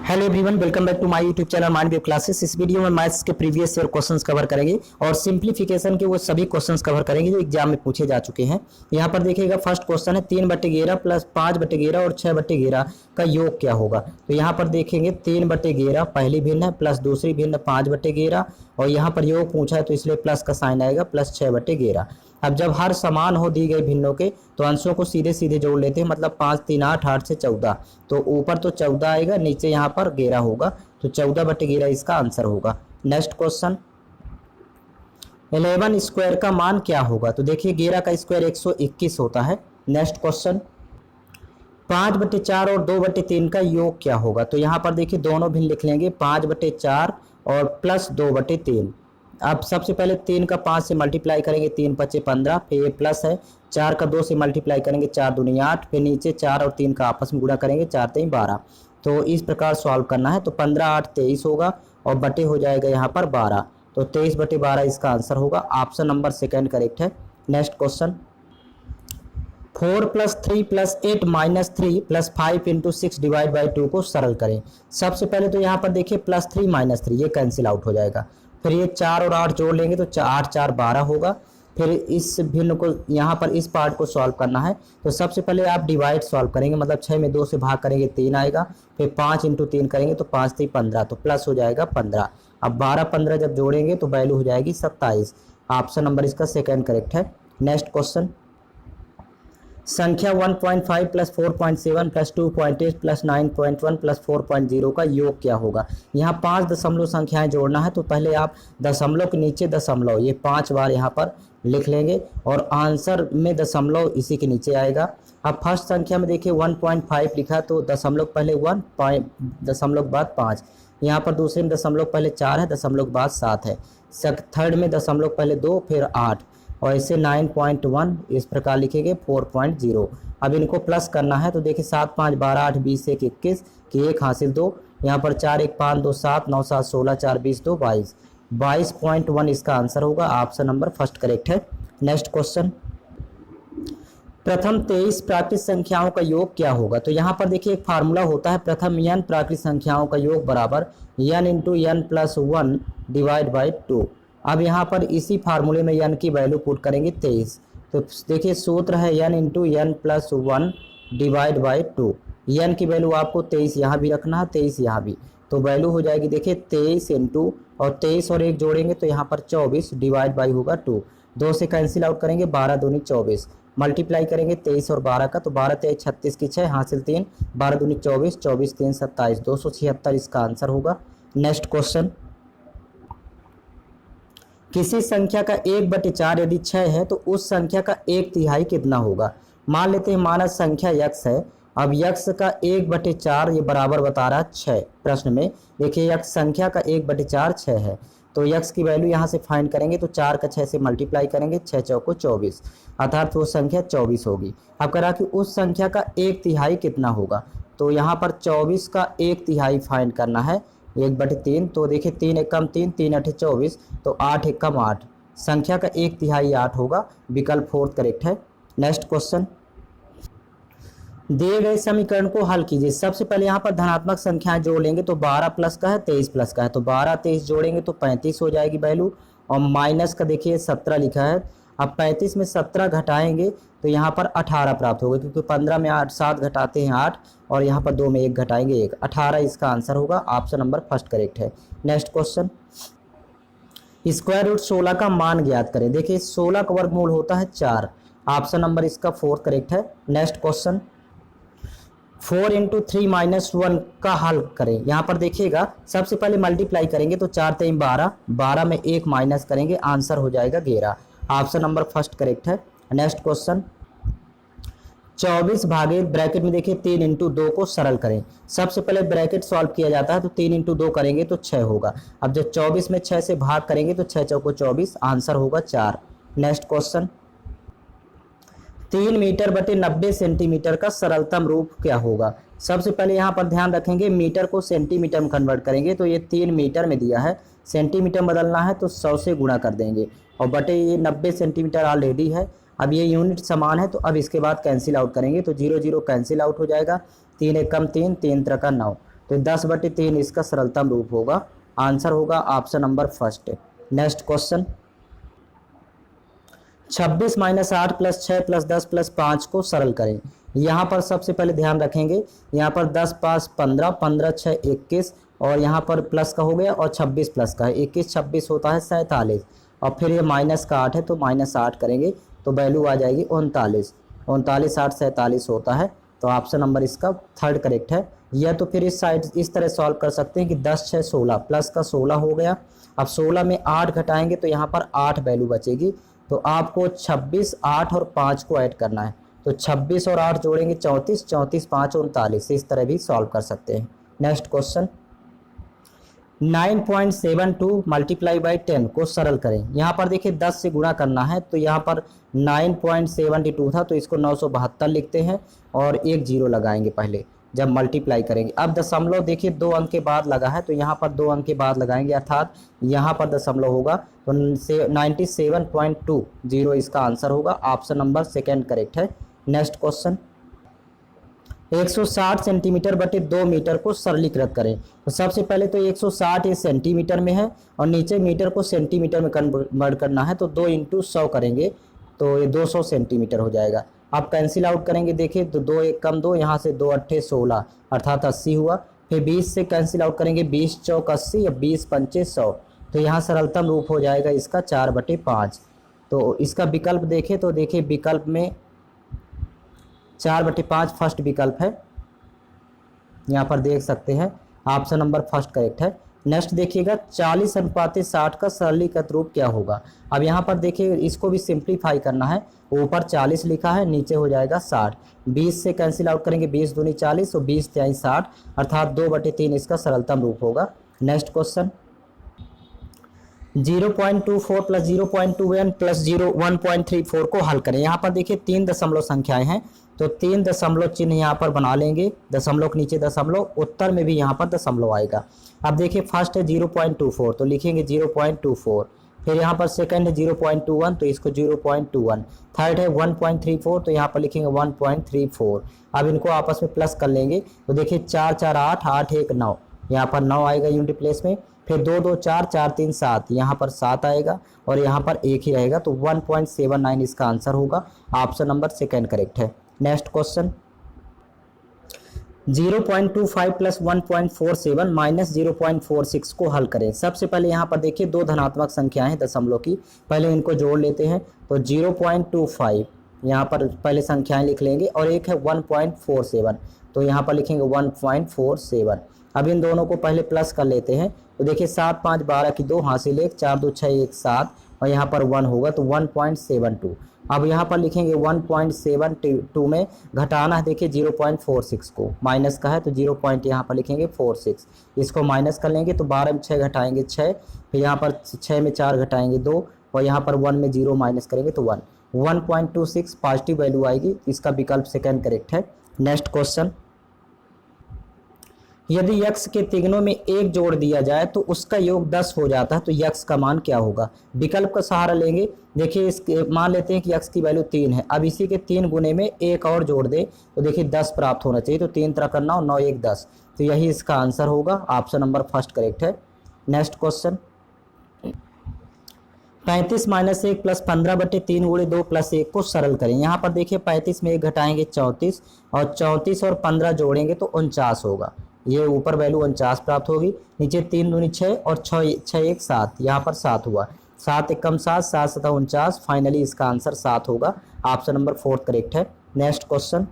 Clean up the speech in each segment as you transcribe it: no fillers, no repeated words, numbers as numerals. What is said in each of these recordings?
Hello everyone, welcome back to my YouTube channel Mind Wave Classes. इस video में maths के previous year questions cover करेंगे और simplification के वो सभी क्वेश्चंस कवर करेंगे जो एग्जाम में पूछे जा चुके हैं। यहाँ पर देखिएगा, फर्स्ट क्वेश्चन है 3/11 प्लस 5/11 और 6/11 का योग क्या होगा। तो यहाँ पर देखेंगे 3/11 पहली भिन्न है प्लस दूसरी भिन्न 5/11 और यहाँ पर योग पूछा है तो इसलिए प्लस का साइन आएगा प्लस 6/11। अब जब हर समान हो दी गई भिन्नों के तो अंशों को सीधे सीधे जोड़ लेते हैं, मतलब 5 3 8 8 से 14। तो ऊपर तो 14 आएगा, नीचे यहाँ पर 11 होगा, तो 14/11 इसका आंसर होगा। नेक्स्ट क्वेश्चन, 11 स्क्वायर का मान क्या होगा। तो देखिए 11 का स्क्वायर 121 होता है। नेक्स्ट क्वेश्चन, 5/4 और 2/3 का योग क्या होगा। तो यहाँ पर देखिए दोनों भिन्न लिख लेंगे, 5/4 और प्लस 2/3। अब सबसे पहले 3 का 5 से मल्टीप्लाई करेंगे, 3 5 15, फिर ये प्लस है 4 का 2 से मल्टीप्लाई करेंगे, 4 दूनी 8, फिर नीचे 4 और 3 का आपस में गुणा करेंगे, 4 3 12। तो इस प्रकार सॉल्व करना है। तो 15 8 23 होगा और बटे हो जाएगा यहाँ पर 12, तो 23/12 इसका आंसर होगा। ऑप्शन नंबर सेकेंड करेक्ट है। नेक्स्ट क्वेश्चन, 4 + 3 + 8 - 3 + 5 × 6 / 2 को सरल करें। सबसे पहले तो यहाँ पर देखिए +3 - 3 ये कैंसिल आउट हो जाएगा। फिर ये 4 और 8 जोड़ लेंगे तो 8 4 12 होगा। फिर इस भिन्न को यहाँ पर इस पार्ट को सॉल्व करना है। तो सबसे पहले आप डिवाइड सॉल्व करेंगे, मतलब 6 में 2 से भाग करेंगे 3 आएगा, फिर 5 × 3 करेंगे तो 5 3 15, तो प्लस हो जाएगा 15। अब 12 15 जब जोड़ेंगे तो वैल्यू हो जाएगी 27। ऑप्शन नंबर इसका सेकेंड करेक्ट है। नेक्स्ट क्वेश्चन, संख्या 1.5 + 4.7 + 2.8 + 9.1 + 4.0 का योग क्या होगा। यहाँ 5 दशमलव संख्याएं जोड़ना है, तो पहले आप दशमलव के नीचे दशमलव ये 5 बार यहाँ पर लिख लेंगे और आंसर में दशमलव इसी के नीचे आएगा। अब फर्स्ट संख्या में देखिए 1.5 लिखा तो दशमलव पहले 1, दशमलव बाद 5। यहाँ पर दूसरे में दशमलव पहले 4 है, दशमलव बाद 7 है। थर्ड में दशमलव पहले 2 फिर 8 और इसे 9.1 इस प्रकार लिखेंगे 4.0। अब इनको प्लस करना है, तो देखिए 7 5 12 8 20 1 21 की 1 हासिल 2, यहाँ पर 4 1 5 2 7 9 7 16 4 20 2 22, 22.1 इसका आंसर होगा। ऑप्शन नंबर फर्स्ट करेक्ट है। नेक्स्ट क्वेश्चन, प्रथम 23 प्राकृतिक संख्याओं का योग क्या होगा। तो यहाँ पर देखिए एक फार्मूला होता है, प्रथम n प्राकृतिक संख्याओं का योग बराबर n × n + 1 / 2। अब यहाँ पर इसी फार्मूले में n की वैल्यू पुट करेंगे 23। तो देखिए सूत्र है n × n + 1 / 2। n की वैल्यू आपको 23 यहाँ भी रखना है, 23 यहाँ भी, तो वैल्यू हो जाएगी देखिए 23 × और 23 और 1 जोड़ेंगे तो यहाँ पर 24 / होगा 2। 2 से कैंसिल आउट करेंगे, 12 दूनी 24, मल्टीप्लाई करेंगे 23 और 12 का, तो 12 23 36 की 6 हासिल 3, 12 दूनी 24, 24 3 27, 276 इसका आंसर होगा। नेक्स्ट क्वेश्चन, किसी संख्या का 1/4 यदि 6 है तो उस संख्या का 1/3 कितना होगा। मान लेते हैं माना संख्या x है। अब x का 1/4 ये बराबर बता रहा है 6। प्रश्न में देखिए x संख्या का 1/4 6 है, तो x की वैल्यू यहाँ से फाइंड करेंगे तो 4 का 6 से मल्टीप्लाई करेंगे, 6 चौको 24, अर्थात वो संख्या 24 होगी। अब करा कि उस संख्या का 1/3 कितना होगा, तो यहाँ पर 24 का 1/3 फाइंड करना है 1/3। तो देखिए 3 एकम 3 3 8 24, तो 8 एकम 8, संख्या का 1/3 8 होगा। विकल्प फोर्थ करेक्ट है। नेक्स्ट क्वेश्चन, दिए गए समीकरण को हल कीजिए। सबसे पहले यहाँ पर धनात्मक संख्याएं जोड़ लेंगे, तो 12 प्लस का है 23 प्लस का है, तो 12 23 जोड़ेंगे तो 35 हो जाएगी वैल्यू, और माइनस का देखिए 17 लिखा है। अब 35 में 17 घटाएंगे तो यहाँ पर 18 प्राप्त होगा, क्योंकि 15 में 7 घटाते हैं 8 और यहाँ पर 2 में 1 घटाएंगे 1, 18 इसका आंसर होगा। ऑप्शन नंबर फर्स्ट करेक्ट है। नेक्स्ट क्वेश्चन, स्क्वायर रूट 16 का मान ज्ञात करें। देखिए 16 का वर्गमूल होता है 4। ऑप्शन नंबर इसका फोर्थ करेक्ट है। नेक्स्ट क्वेश्चन, 4 × 3 - 1 का हल करें। यहाँ पर देखिएगा सबसे पहले मल्टीप्लाई करेंगे तो 4 3 12, 12 में 1 माइनस करेंगे, आंसर हो जाएगा 11। ऑप्शन नंबर फर्स्ट करेक्ट है। नेक्स्ट क्वेश्चन, 24 भागे ब्रैकेट में देखिए 3 × 2 को सरल करें। सबसे पहले ब्रैकेट सॉल्व किया जाता है, तो 3 × 2 करेंगे तो 6 होगा। अब जब 24 में 6 से भाग करेंगे तो 6 चौको 24, आंसर होगा 4। नेक्स्ट क्वेश्चन, 3 मीटर बटे 90 सेंटीमीटर का सरलतम रूप क्या होगा। सबसे पहले यहाँ पर ध्यान रखेंगे मीटर को सेंटीमीटर में कन्वर्ट करेंगे, तो ये 3 मीटर में दिया है, सेंटीमीटर बदलना है तो 100 से गुणा कर देंगे, और बटे ये 90 सेंटीमीटर ऑलरेडी है। अब ये यूनिट समान है, तो अब इसके बाद कैंसिल आउट करेंगे तो 0 0 कैंसिल आउट हो जाएगा, 3 एकम 3 3 त्रिका 9, तो 10/3 इसका सरलतम रूप होगा। आंसर होगा option number first. Next question, 26 - 8 + 6 + 10 + 5 को सरल करें। यहाँ पर सबसे पहले ध्यान रखेंगे, यहाँ पर 10 × 5 = 15, 15 × 6 = 21 और यहाँ पर प्लस का हो गया और 26 प्लस का है, 21 26 होता है 47 और फिर ये माइनस का 8 है तो -8 करेंगे तो वैल्यू आ जाएगी 39। 39 8 47 होता है, तो ऑप्शन नंबर इसका थर्ड करेक्ट है। या तो फिर इस साइड इस तरह सॉल्व कर सकते हैं कि 10 6 16 प्लस का 16 हो गया। अब 16 में 8 घटाएंगे तो यहाँ पर 8 वैल्यू बचेगी, तो आपको 26 8 और 5 को ऐड करना है, तो 26 और 8 जोड़ेंगे 34, 34 5 39, इस तरह भी सॉल्व कर सकते हैं। नेक्स्ट क्वेश्चन, 9.72 × 10 को सरल करें। यहाँ पर देखिए 10 से गुणा करना है, तो यहाँ पर 9.72 था तो इसको 972 लिखते हैं और एक जीरो लगाएंगे पहले जब मल्टीप्लाई करेंगे। अब दशमलव देखिए 2 अंक के बाद लगा है, तो यहाँ पर 2 अंक के बाद लगाएंगे अर्थात यहाँ पर दशमलव होगा, तो 97.20 इसका आंसर होगा। ऑप्शन नंबर सेकेंड करेक्ट है। नेक्स्ट क्वेश्चन, 160 सेंटीमीटर बटे 2 मीटर को सरलीकृत करें। तो सबसे पहले तो 160 ये सेंटीमीटर में है और नीचे मीटर को सेंटीमीटर में कन्वर्ट करना है, तो 2 × 100 करेंगे तो ये 200 सेंटीमीटर हो जाएगा। आप कैंसिल आउट करेंगे देखिए, तो 2 1 कम 2, यहाँ से 2 8 16 अर्थात 80 हुआ। फिर 20 से कैंसिल आउट करेंगे, 20 चौक 80 या 20 पंचे 100, तो यहाँ सरलतम रूप हो जाएगा इसका 4/5। तो इसका विकल्प देखें तो देखिए विकल्प में 4/5 फर्स्ट विकल्प है, यहाँ पर देख सकते हैं। ऑप्शन नंबर फर्स्ट करेक्ट है। नेक्स्ट देखिएगा 40:60 का सरलीकृत रूप क्या होगा। अब यहाँ पर देखिए इसको भी सिंप्लीफाई करना है, ऊपर 40 लिखा है नीचे हो जाएगा 60, 20 से कैंसिल आउट करेंगे 20 दूनी 40 और 20 तिहाई 60 अर्थात 2/3 इसका सरलतम रूप होगा। नेक्स्ट क्वेश्चन, 0.24 + 0.21 + 1.34 को हल करें। यहाँ पर देखिए 3 दशमलव संख्याएं हैं, तो 3 दशमलव चिन्ह यहाँ पर बना लेंगे, दशमलव के नीचे दशमलव, उत्तर में भी यहाँ पर दशमलव आएगा। अब देखिए फर्स्ट है 0.24 तो लिखेंगे 0.24, फिर यहाँ पर सेकंड है 0.21 तो इसको 0.21, थर्ड है 1.34 तो यहाँ पर लिखेंगे 1.34। अब इनको आपस में प्लस कर लेंगे तो देखिए 4 4 8 8 1 9, यहाँ पर 9 आएगा यूनिट प्लेस में, फिर 2 2 4 4 3 7, यहाँ पर 7 आएगा और यहाँ पर 1 ही रहेगा, तो 1.79 इसका आंसर होगा। ऑप्शन नंबर सेकेंड करेक्ट है। नेक्स्ट क्वेश्चन, 0.25 + 1.47 - 0.46 को हल करें। सबसे पहले यहाँ पर देखिए 2 धनात्मक संख्याएं हैं दशमलव की, पहले इनको जोड़ लेते हैं, तो 0.25 यहाँ पर पहले संख्याएं लिख लेंगे और एक है 1.47 तो यहाँ पर लिखेंगे 1.47। अब इन दोनों को पहले प्लस कर लेते हैं, तो देखिए 7 5 12 की 2 हासिल 1 4 2 6 1 7 और यहाँ पर 1 होगा तो 1.72। अब यहाँ पर लिखेंगे 1.72 में घटाना है देखिए 0.46 को, माइनस का है तो 0 पॉइंट यहाँ पर लिखेंगे 46, इसको माइनस कर लेंगे तो 12 में 6 घटाएंगे 6, फिर यहाँ पर 6 में 4 घटाएंगे 2 और यहाँ पर 1 में 0 माइनस करेंगे तो 1, 1.26 पॉजिटिव वैल्यू आएगी, इसका विकल्प सेकेंड करेक्ट है। नेक्स्ट क्वेश्चन, यदि x के तिगनों में 1 जोड़ दिया जाए तो उसका योग 10 हो जाता है, तो x का मान क्या होगा। विकल्प का सहारा लेंगे, देखिए इसके मान लेते हैं कि x की वैल्यू 3 है, अब इसी के 3 गुने में 1 और जोड़ दे तो देखिए 10 प्राप्त होना चाहिए, तो 3 तरह करना और 9 1 10, तो यही इसका आंसर होगा। ऑप्शन नंबर फर्स्ट करेक्ट है। नेक्स्ट क्वेश्चन, 35 - 1 + 15/3 × 2 + 1 को सरल करें। यहाँ पर देखिए 35 में 1 घटाएंगे 34 और 34 और 15 जोड़ेंगे तो 49 होगा, ये ऊपर वैल्यू 49 प्राप्त होगी, नीचे 3 दूनी 6 और 6 1 7, यहाँ पर 7 हुआ, 7 1 7 7 7 49, फाइनली इसका आंसर 7 होगा। ऑप्शन नंबर फोर्थ करेक्ट है। नेक्स्ट क्वेश्चन,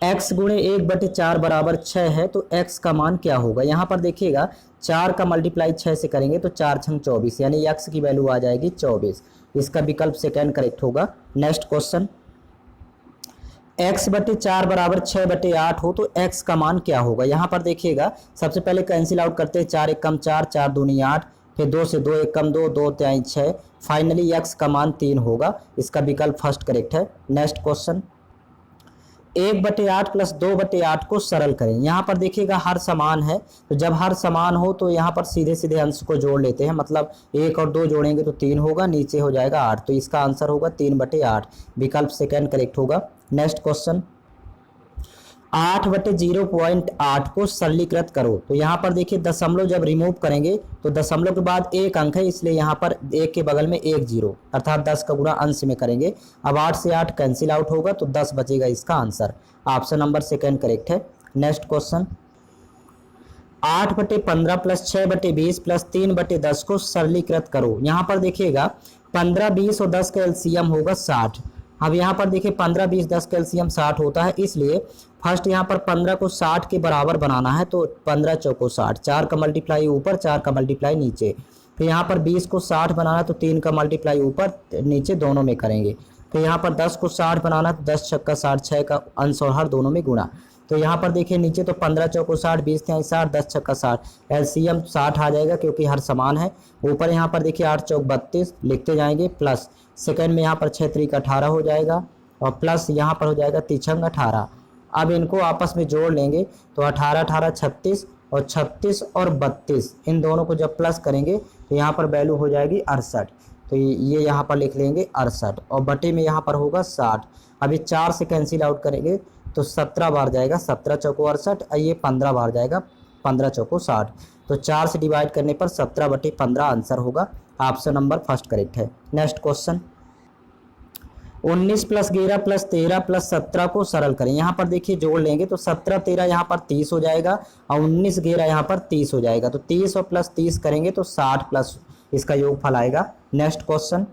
x × 1/4 बराबर 6 है तो x का मान क्या होगा। यहाँ पर देखिएगा 4 का मल्टीप्लाई 6 से करेंगे तो 4 × 24 यानी x की वैल्यू आ जाएगी 24, इसका विकल्प सेकेंड करेक्ट होगा। नेक्स्ट क्वेश्चन, x/4 बराबर 6/8 हो तो x का मान क्या होगा। यहाँ पर देखिएगा सबसे पहले कैंसिल आउट करते हैं, 4 1 कम 4 4 दूनी 8, फिर 2 से 2 1 कम 2 2 तिहाई 6, फाइनली x का मान 3 होगा, इसका विकल्प फर्स्ट करेक्ट है। नेक्स्ट क्वेश्चन, 1/8 + 2/8 को सरल करें। यहाँ पर देखिएगा हर समान है, तो जब हर समान हो तो यहाँ पर सीधे सीधे अंश को जोड़ लेते हैं, मतलब 1 और 2 जोड़ेंगे तो 3 होगा, नीचे हो जाएगा 8, तो इसका आंसर होगा 3/8, विकल्प सेकेंड करेक्ट होगा। नेक्स्ट क्वेश्चन, 8/0.8 को सरलीकृत करो। तो यहाँ पर देखिए दशमलव जब रिमूव करेंगे तो दशमलव के बाद एक अंक है, इसलिए यहाँ पर एक के बगल में एक जीरो, अर्थात 10 का गुणा अंश में करेंगे। अब 8 से 8 कैंसिल आउट होगा तो 10 बचेगा इसका answer. Option number second correct है। नेक्स्ट क्वेश्चन, 8/15 प्लस 6/20 प्लस 3/10 को सरलीकृत करो। यहाँ पर देखिएगा 15, 20 और 10 का एलसीएम होगा 60। अब यहाँ पर देखिए 15, 20, 10 का एलसीएम 60 होता है, इसलिए फर्स्ट यहाँ पर 15 को 60 के बराबर बनाना है। तो 15 चौको 60, 4 का मल्टीप्लाई ऊपर, 4 का मल्टीप्लाई नीचे। फिर यहाँ पर 20 को 60 बनाना है तो 3 का मल्टीप्लाई ऊपर नीचे दोनों में करेंगे। फिर यहाँ पर 10 को 60 बनाना है तो 10 छक्का 60, 6 का अंश और हर दोनों में गुणा। तो यहाँ पर देखिए नीचे तो 15 चौको 60, 20 तिहाई 60, 10 छक्का 60, एलसीएम 60 आ जाएगा क्योंकि हर समान है। ऊपर यहाँ पर देखिए 8 चौक 32 लिखते जाएंगे, प्लस सेकंड में यहाँ पर 6 3 का 18 हो जाएगा और प्लस यहाँ पर हो जाएगा 3 18। अब इनको आपस में जोड़ लेंगे तो 18 18 36 और 36 और 32 इन दोनों को जब प्लस करेंगे तो यहाँ पर वैल्यू हो जाएगी 68। तो ये यहाँ पर लिख लेंगे 68 और बटे में यहाँ पर होगा 60। अभी 4 से कैंसिल आउट करेंगे तो 17 बार जाएगा, 17 चौको 68 और ये 15 बार जाएगा, 15 चौको 60। तो 4 से डिवाइड करने पर 17/15 आंसर होगा। ऑप्शन नंबर फर्स्ट करेक्ट है। Next question, 19 plus 11 plus 13 plus 17 को सरल करें। यहाँ पर देखिए जोड़ लेंगे तो 17 13 यहाँ पर 30 हो जाएगा और 19 11 यहाँ पर 30 हो जाएगा। तो 30 और प्लस 30 करेंगे तो 60 प्लस इसका योगफल आएगा। नेक्स्ट क्वेश्चन,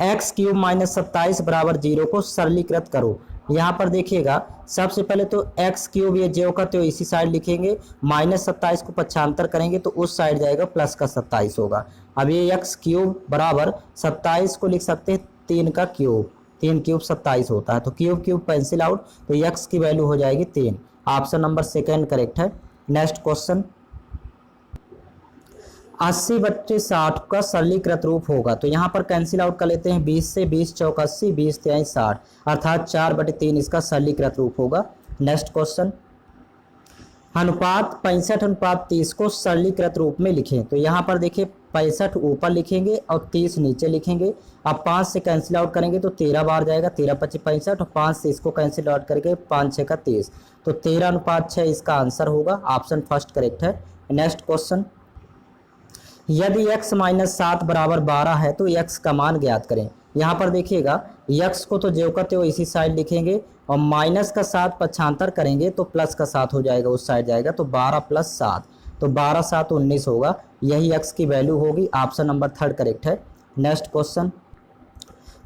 x³ माइनस 27 बराबर 0 को सरलीकृत करो। यहाँ पर देखिएगा सबसे पहले तो x³ ये जो का तो इसी साइड लिखेंगे, माइनस 27 को पक्षांतर करेंगे तो उस साइड जाएगा, प्लस का 27 होगा। अब ये x³ बराबर 27 को लिख सकते हैं 3 का क्यूब, 3 क्यूब 27 होता है। तो क्यूब क्यूब पेंसिल आउट, तो x की वैल्यू हो जाएगी 3। ऑप्शन नंबर सेकंड करेक्ट है। नेक्स्ट क्वेश्चन, 80/60 का सरलीकृत रूप होगा। तो यहाँ पर कैंसिल आउट कर लेते हैं 20 से, 20 चौक 80, 20 तिहाई 60, अर्थात 4/3 इसका सरलीकृत रूप होगा। नेक्स्ट क्वेश्चन, अनुपात 65/30 को सरलीकृत रूप में लिखें। तो यहाँ पर देखिए 65 ऊपर लिखेंगे और 30 नीचे लिखेंगे। अब 5 से कैंसिल आउट करेंगे तो 13 बार जाएगा, 13 25 65 और 5 से इसको कैंसिल आउट करके 5 6 का 30। तो 13/6 इसका आंसर होगा। ऑप्शन फर्स्ट करेक्ट है। नेक्स्ट क्वेश्चन, यदि x माइनस 7 बराबर 12 है तो x का मान ज्ञात करें। यहाँ पर देखिएगा x को तो जो करते हो इसी साइड लिखेंगे और माइनस का 7 पक्षांतर करेंगे तो प्लस का 7 हो जाएगा, उस साइड जाएगा। तो 12 + 7, तो 12 7 19 होगा, यही x की वैल्यू होगी। ऑप्शन नंबर थर्ड करेक्ट है। नेक्स्ट क्वेश्चन,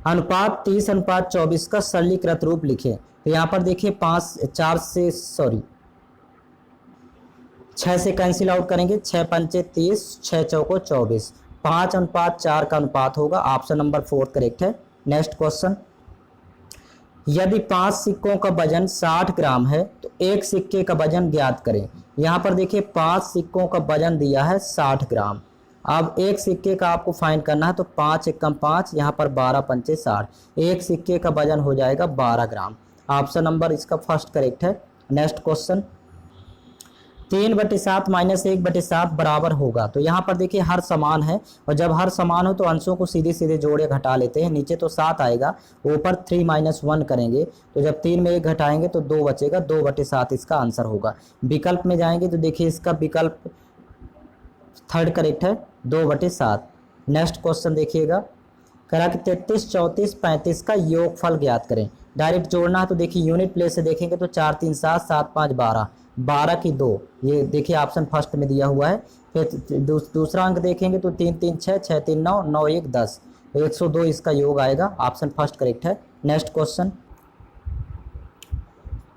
अनुपात 30/24 का सरलीकृत रूप लिखें। तो यहाँ पर देखिए 6 से कैंसिल आउट करेंगे, 6 पंचे 30, 6 चौको 24, 5/4 का अनुपात होगा। ऑप्शन नंबर फोर्थ करेक्ट है। नेक्स्ट क्वेश्चन, यदि 5 सिक्कों का वजन 60 ग्राम है तो एक सिक्के का वजन ज्ञात करें। यहाँ पर देखिए 5 सिक्कों का वजन दिया है 60 ग्राम। अब एक सिक्के का आपको फाइंड करना है तो 5 एकम 5, यहाँ पर 12 पंचे 60, एक सिक्के का वजन हो जाएगा 12 ग्राम। ऑप्शन नंबर इसका फर्स्ट करेक्ट है। नेक्स्ट क्वेश्चन, 3/7 माइनस 1/7 बराबर होगा। तो यहाँ पर देखिए हर समान है और जब हर समान हो तो अंशों को सीधे सीधे जोड़ या घटा लेते हैं। नीचे तो 7 आएगा, ऊपर 3 - 1 करेंगे तो जब 3 में 1 घटाएंगे तो 2 बचेगा, 2/7 इसका आंसर होगा। विकल्प में जाएंगे तो देखिए इसका विकल्प थर्ड करेक्ट है, 2/7। नेक्स्ट क्वेश्चन देखिएगा, करा कि 33 34 35 का योगफल ज्ञात करें। डायरेक्ट जोड़ना है तो देखिए यूनिट प्लेस से देखेंगे तो 4 3 7 7 5 12, 12 की 2, ये देखिए ऑप्शन फर्स्ट में दिया हुआ है। फिर दूसरा अंक देखेंगे तो 3 3 6 6 3 9 9 1 10, तो 102 इसका योग आएगा। ऑप्शन फर्स्ट करेक्ट है। Next question,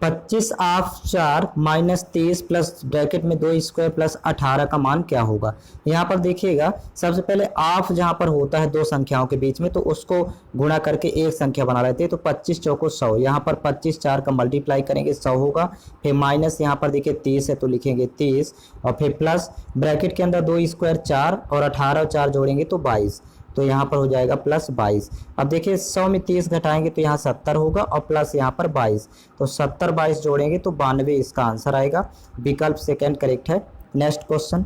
25/4 minus 23 plus bracket में 2 स्क्वायर प्लस 18 का मान क्या होगा। यहाँ पर देखिएगा सबसे पहले ऑफ जहाँ पर होता है दो संख्याओं के बीच में तो उसको गुणा करके एक संख्या बना लेते हैं। तो 25 चौको 100, यहाँ पर 25 4 का मल्टीप्लाई करेंगे 100 होगा। फिर माइनस यहाँ पर देखिए 30 है तो लिखेंगे 30 और फिर प्लस ब्रैकेट के अंदर 2 स्क्वायर 4 और 18 और 4 जोड़ेंगे तो 22, तो यहाँ पर हो जाएगा प्लस 22। अब देखिए 100 में 30 घटाएंगे तो यहाँ 70 होगा और प्लस यहाँ पर 22, तो 70 22 जोड़ेंगे तो 92 इसका आंसर आएगा। विकल्प सेकंड करेक्ट है। नेक्स्ट क्वेश्चन,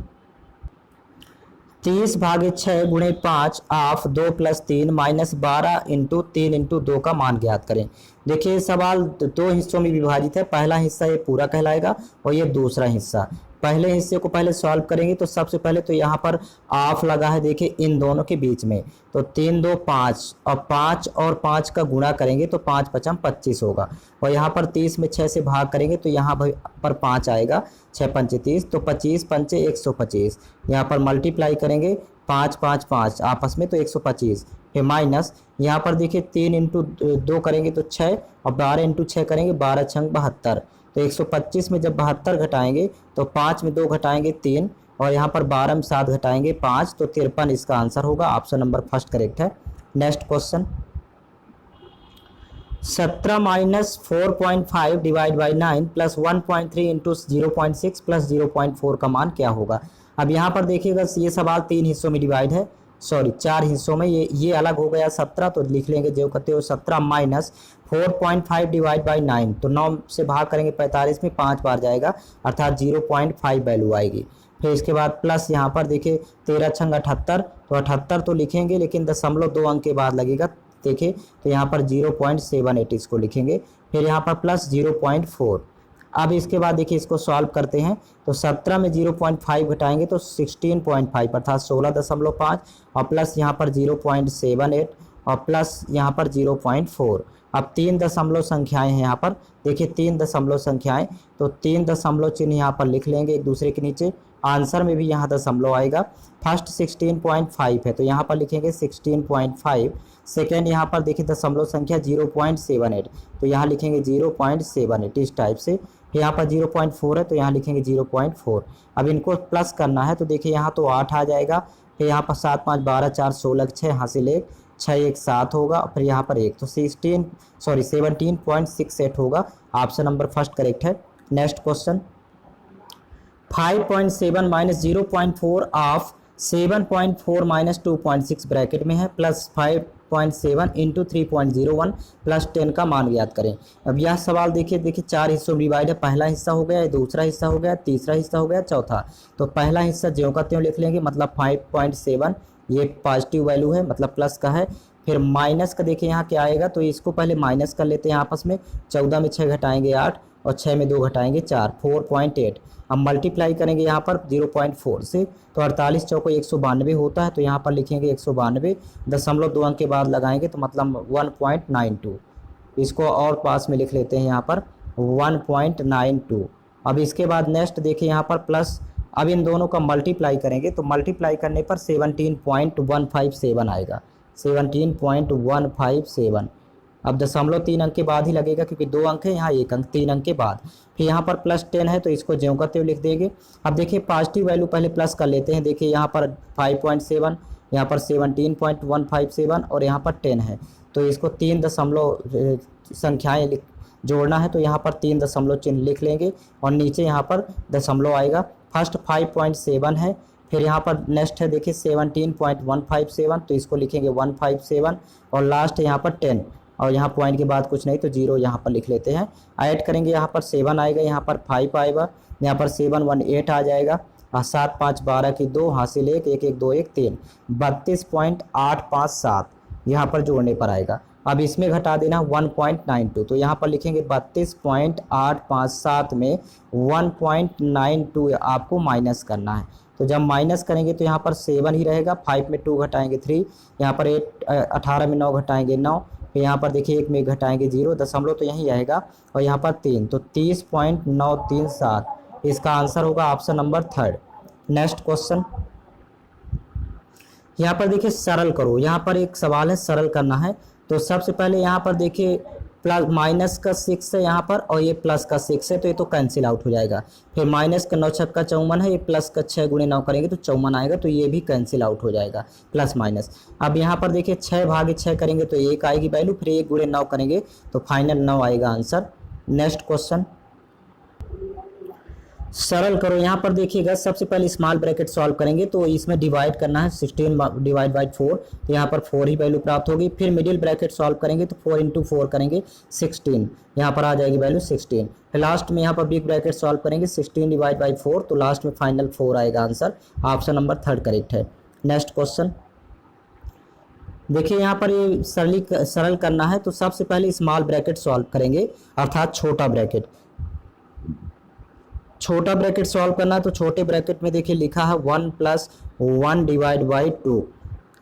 30/6 × 5 ऑफ 2 + 3 - 12 × 3 × 2 का मान ज्ञात करें। देखिए सवाल दो हिस्सों में विभाजित है, पहला हिस्सा ये पूरा कहलाएगा और ये दूसरा हिस्सा। पहले हिस्से को पहले सॉल्व करेंगे तो सबसे पहले तो यहाँ पर ऑफ लगा है, देखिए इन दोनों के बीच में, तो 3 2 5 और 5 और 5 का गुणा करेंगे तो 5 5 25 होगा, और यहाँ पर 30 में 6 से भाग करेंगे तो यहाँ पर 5 आएगा, 6 5 30, तो 25 पंचे 125, यहाँ पर मल्टीप्लाई करेंगे 5 5 5 आपस में तो 125, फिर माइनस यहाँ पर देखिए 3 इंटू 2 करेंगे तो 6 और 12 इंटू 6 करेंगे 12 छंग 72, तो 125 में जब 72 घटाएंगे तो 5 में 2 घटाएंगे 3 और यहाँ पर 12 में 7 घटाएंगे 5, तो 53 इसका आंसर होगा। ऑप्शन नंबर फर्स्ट करेक्ट है। Next question, 17 minus 4.5 divide by 9 plus 1.3 into 0.6 plus 0.4 का मान क्या होगा। अब यहाँ पर देखिएगा ये सवाल 3 हिस्सों में डिवाइड है, सॉरी 4 हिस्सों में, ये अलग हो गया 17, तो लिख लेंगे जो कहते हो 17 माइनस 4.5 डिवाइड बाई 9, तो 9 से भाग करेंगे 45 में 5 बार जाएगा अर्थात 0.5 वैल्यू आएगी। फिर इसके बाद प्लस यहाँ पर देखिए 13 छंग 78, तो 78 तो लिखेंगे लेकिन 0.2 अंक के बाद लगेगा, देखिए तो यहाँ पर 0.78 इसको लिखेंगे, फिर यहाँ पर प्लस 0.4। अब इसके बाद देखिए इसको सॉल्व करते हैं, तो 17 में 0.5 घटाएंगे तो 16.5 अर्थात 16.5 और प्लस यहाँ पर 0.78 और प्लस यहाँ पर 0.4। अब 3 दशमलव संख्याएं हैं यहाँ पर, देखिए 3 दशमलव संख्याएं, तो 3 दशमलव चिन्ह यहाँ पर लिख लेंगे एक दूसरे के नीचे, आंसर में भी यहाँ दशमलव आएगा। फर्स्ट 16.5 है तो यहाँ पर लिखेंगे 16.5, सेकेंड यहाँ पर देखिए दशमलव संख्या 0.78 तो यहाँ लिखेंगे 0.78 इस टाइप से, यहाँ पर 0.4 है तो यहाँ लिखेंगे 0.4। अब इनको प्लस करना है तो देखिए यहाँ तो 8 आ जाएगा, फिर यहाँ पर 7 5 12 4 16 6 हासिल 1 6 1 7 होगा, फिर यहाँ पर 1 तो 17.68 होगा। ऑप्शन नंबर फर्स्ट करेक्ट है। Next question, 5.7 minus 0.4 of 7.4 minus 2.6 bracket में है प्लस 5.7 इंटू 3.01 प्लस 10 का मान ज्ञात करें। अब यह सवाल देखिए 4 हिस्सों में डिवाइड है, पहला हिस्सा हो गया, दूसरा हिस्सा हो गया, तीसरा हिस्सा हो गया, चौथा। तो पहला हिस्सा ज्यों का त्यों लिख लेंगे, मतलब 5.7 ये पॉजिटिव वैल्यू है मतलब प्लस का है, फिर माइनस का देखिए यहाँ क्या आएगा, तो इसको पहले माइनस कर लेते हैं आपस में, 14 में 6 घटाएंगे 8 और 6 में 2 घटाएंगे 4, 4.8। अब मल्टीप्लाई करेंगे यहाँ पर 0.4 से, तो 48 चौको 192 होता है, तो यहाँ पर लिखेंगे 192, 0.2 अंक के बाद लगाएंगे तो मतलब 1.92, इसको और पास में लिख लेते हैं यहाँ पर 1.92। अब इसके बाद नेक्स्ट देखिए यहाँ पर प्लस, अब इन दोनों का मल्टीप्लाई करेंगे तो मल्टीप्लाई करने पर 17.157 आएगा, 17.157। अब 0.3 अंक के बाद ही लगेगा क्योंकि 2 अंक है, यहाँ 1 अंक, 3 अंक के बाद। फिर यहाँ पर प्लस 10 है तो इसको ज्यों का त्यों लिख देंगे। अब देखिए पॉजिटिव वैल्यू पहले प्लस कर लेते हैं, देखिए यहाँ पर 5.7, यहाँ पर 17.157 और यहाँ पर 10 है, तो इसको 3 दशमलव संख्याएँ जोड़ना है, तो यहाँ पर 3 दशमलव चिन्ह लिख लेंगे और नीचे यहाँ पर दशमलव आएगा। फर्स्ट 5.7 है, फिर यहाँ पर नेक्स्ट है देखिए 17.157, तो इसको लिखेंगे 157 और लास्ट यहाँ पर 10 और यहाँ पॉइंट के बाद कुछ नहीं तो 0 यहाँ पर लिख लेते हैं। ऐड करेंगे यहाँ पर 7 आएगा, यहाँ पर 5 आएगा, यहाँ पर 7 1 8 आ जाएगा, 7 5 12 की 2 हासिल 1 1 1 2 1 3, 32.857 यहाँ पर जोड़ने पर आएगा। अब इसमें घटा देना 1.92, तो यहाँ पर लिखेंगे 32.857 में 1.92 आपको माइनस करना है, तो जब माइनस करेंगे तो यहाँ पर 7 ही रहेगा, 5 में 2 घटाएंगे 3, यहाँ पर 18 में 9 घटाएंगे 9, फिर यहाँ पर देखिए 1 में घटाएंगे 0, दशमलव तो यहीं आएगा और यहाँ पर 3, तो 30.937 इसका आंसर होगा। Option number third. Next question, यहाँ पर देखिए सरल करो, यहाँ पर एक सवाल है सरल करना है, तो सबसे पहले यहाँ पर देखिए प्लस माइनस का 6 है यहाँ पर और ये प्लस का 6 है, तो ये तो कैंसिल आउट हो जाएगा। फिर माइनस का 9 छक्का 54 है, ये प्लस का 6 गुणे 9 करेंगे तो 54 आएगा, तो ये भी कैंसिल आउट हो जाएगा प्लस माइनस। अब यहाँ पर देखिए 6 भागे 6 करेंगे तो 1 आएगी वैल्यू, फिर 1 गुणे 9 करेंगे तो फाइनल 9 आएगा आंसर। नेक्स्ट क्वेश्चन, सरल करो, यहाँ पर देखिएगा सबसे पहले स्मॉल ब्रैकेट सॉल्व करेंगे तो इसमें डिवाइड करना है, 16 डिवाइड बाई 4, तो यहाँ पर 4 ही वैल्यू प्राप्त होगी। फिर मिडिल ब्रैकेट सॉल्व करेंगे तो 4 इंटू 4 करेंगे 16, यहाँ पर आ जाएगी वैल्यू 16। फिर लास्ट में यहाँ पर बिग ब्रैकेट सॉल्व करेंगे 16 डिवाइड बाई 4, तो लास्ट में फाइनल 4 आएगा answer. Option number third correct है। नेक्स्ट क्वेश्चन, देखिए यहाँ पर ये सरल करना है तो सबसे पहले स्मॉल ब्रैकेट सॉल्व करेंगे, अर्थात छोटा ब्रैकेट सॉल्व करना है। तो छोटे ब्रैकेट में देखिए लिखा है 1 + 1 / 2।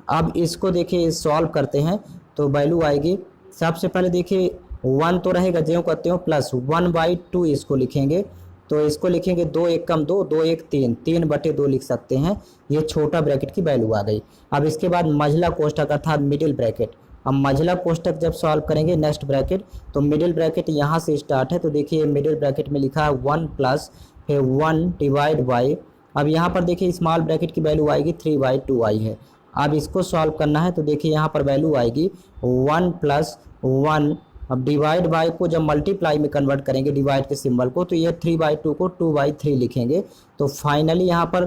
अब इसको देखिए सॉल्व करते हैं तो वैल्यू आएगी, सबसे पहले देखिए 1 तो रहेगा ज्यों का त्यों, प्लस 1/2 इसको लिखेंगे। तो इसको लिखेंगे 2 × 1 = 2, 2 × 1 = 3, 3/2 लिख सकते हैं। ये छोटा ब्रैकेट की वैल्यू आ गई। अब इसके बाद मझला कोष्ठक अर्थात मिडिल ब्रैकेट। अब मझला कोष्ठक जब सॉल्व करेंगे नेक्स्ट ब्रैकेट, तो मिडिल ब्रैकेट यहाँ से स्टार्ट है। तो देखिए मिडिल ब्रैकेट में लिखा है 1 + फिर 1 / अब यहाँ पर देखिए स्मॉल ब्रैकेट की वैल्यू आएगी 3/2 आई है। अब इसको सॉल्व करना है तो देखिए यहाँ पर वैल्यू आएगी 1 + 1। अब डिवाइड बाय को जब मल्टीप्लाई में कन्वर्ट करेंगे डिवाइड के सिंबल को, तो ये 3/2 को 2/3 लिखेंगे। तो फाइनली यहाँ पर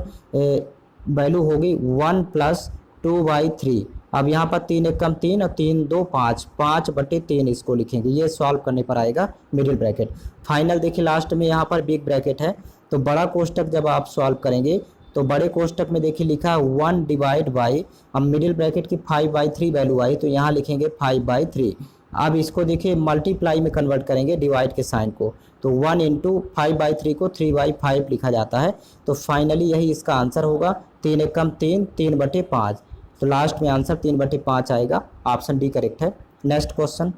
वैल्यू होगी 1 + 2/3। अब यहाँ पर 3 × 1 = 3 और 3 × 2 = 5, 5/3 इसको लिखेंगे। ये सॉल्व करने पर आएगा मिडिल ब्रैकेट। फाइनल देखिए लास्ट में यहाँ पर बिग ब्रैकेट है। तो बड़ा कोष्ठक जब आप सॉल्व करेंगे तो बड़े कोष्ठक में देखिए लिखा है 1 / अब मिडिल ब्रैकेट की 5/3 वैल्यू आई, तो यहाँ लिखेंगे 5/3। अब इसको देखिए मल्टीप्लाई में कन्वर्ट करेंगे डिवाइड के साइन को, तो 1 × 5/3 को 3/5 लिखा जाता है। तो फाइनली यही इसका आंसर होगा, 3 × 1 = 3, 3/5। तो लास्ट में आंसर 3/5 आएगा। ऑप्शन डी करेक्ट है। Next question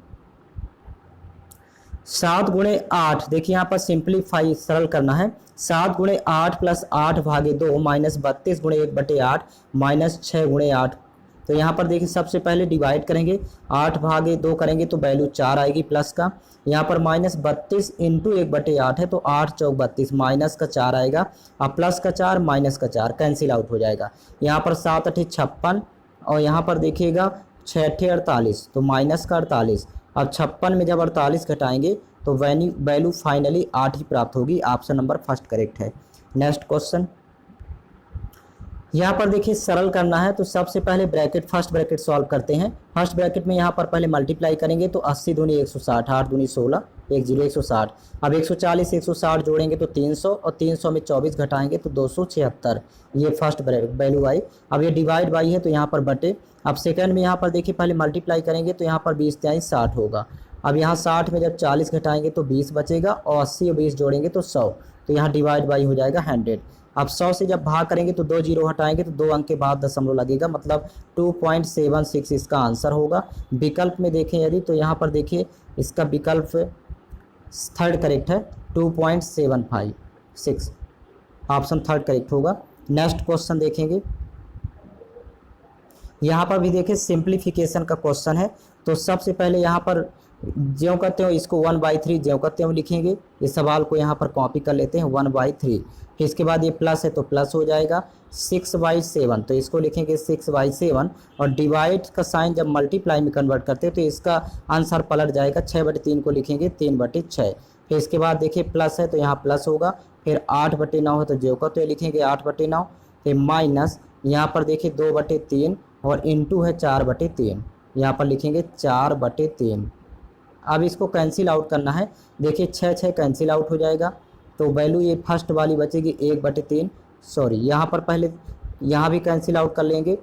7 × 8। देखिए यहाँ पर सिंप्लीफाई सरल करना है। 7 × 8 + 8/2 - 32 × 1/8 - 6 × 8। तो यहाँ पर देखिए सबसे पहले डिवाइड करेंगे, 8/2 करेंगे तो वैल्यू 4 आएगी प्लस का। यहाँ पर -32 × 1/8 है तो 8 × 4 = 32, माइनस का 4 आएगा। अब प्लस का 4 माइनस का 4 कैंसिल आउट हो जाएगा। यहाँ पर 7 × 8 = 56 और यहाँ पर देखिएगा 6 × 8 = 48, तो माइनस का 48। अब 56 में जब 48 घटाएंगे तो वैल्यू फाइनली 8 ही प्राप्त होगी। ऑप्शन नंबर फर्स्ट करेक्ट है। नेक्स्ट क्वेश्चन यहाँ पर देखिए सरल करना है तो सबसे पहले फर्स्ट ब्रैकेट सॉल्व करते हैं। फर्स्ट ब्रैकेट में यहाँ पर पहले मल्टीप्लाई करेंगे तो 80 दूनी 160, 8 दूनी 16, 10 160। अब 140 160 जोड़ेंगे तो 300 और 300 में 24 घटाएंगे तो 276। ये फर्स्ट वैल्यू आई। अब ये डिवाइड बाई है तो यहाँ पर बटे। अब सेकंड में यहाँ पर देखिए पहले मल्टीप्लाई करेंगे तो यहाँ पर 20 × 3 = 60 होगा। अब यहाँ 60 में जब 40 घटाएंगे तो 20 बचेगा और 80 और 20 जोड़ेंगे तो 100। तो यहाँ डिवाइड बाई हो जाएगा 100। अब 100 से जब भाग करेंगे तो 2 जीरो हटाएंगे तो 2 अंक के बाद दशमलव लगेगा, मतलब 2.76 इसका आंसर होगा। विकल्प में देखें यदि तो यहाँ पर देखिए इसका विकल्प थर्ड करेक्ट है, 2.756 ऑप्शन थर्ड करेक्ट होगा। नेक्स्ट क्वेश्चन देखेंगे। यहाँ पर भी देखिए सिंप्लीफिकेशन का क्वेश्चन है। तो सबसे पहले यहाँ पर ज्यों का त्यों इसको 1/3 ज्यों का त्यों लिखेंगे। इस सवाल को यहाँ पर कॉपी कर लेते हैं 1/3। फिर इसके बाद ये प्लस है तो प्लस हो जाएगा 6/7, तो इसको लिखेंगे 6/7। और डिवाइड का साइन जब मल्टीप्लाई में कन्वर्ट करते हैं तो इसका आंसर पलट जाएगा, 6/3 को लिखेंगे 3/6। फिर इसके बाद देखिए प्लस है तो यहाँ प्लस होगा। फिर 8/9 है तो ज्यों का त्यों लिखेंगे 8/9। फिर माइनस यहाँ पर देखिए 2/3 और इंटू है 4/3, यहाँ पर लिखेंगे 4/3। अब इसको कैंसिल आउट करना है। देखिए 6 कैंसिल आउट हो जाएगा तो वैल्यू ये फर्स्ट वाली बचेगी 1/3। सॉरी यहाँ पर पहले यहाँ भी कैंसिल आउट कर लेंगे।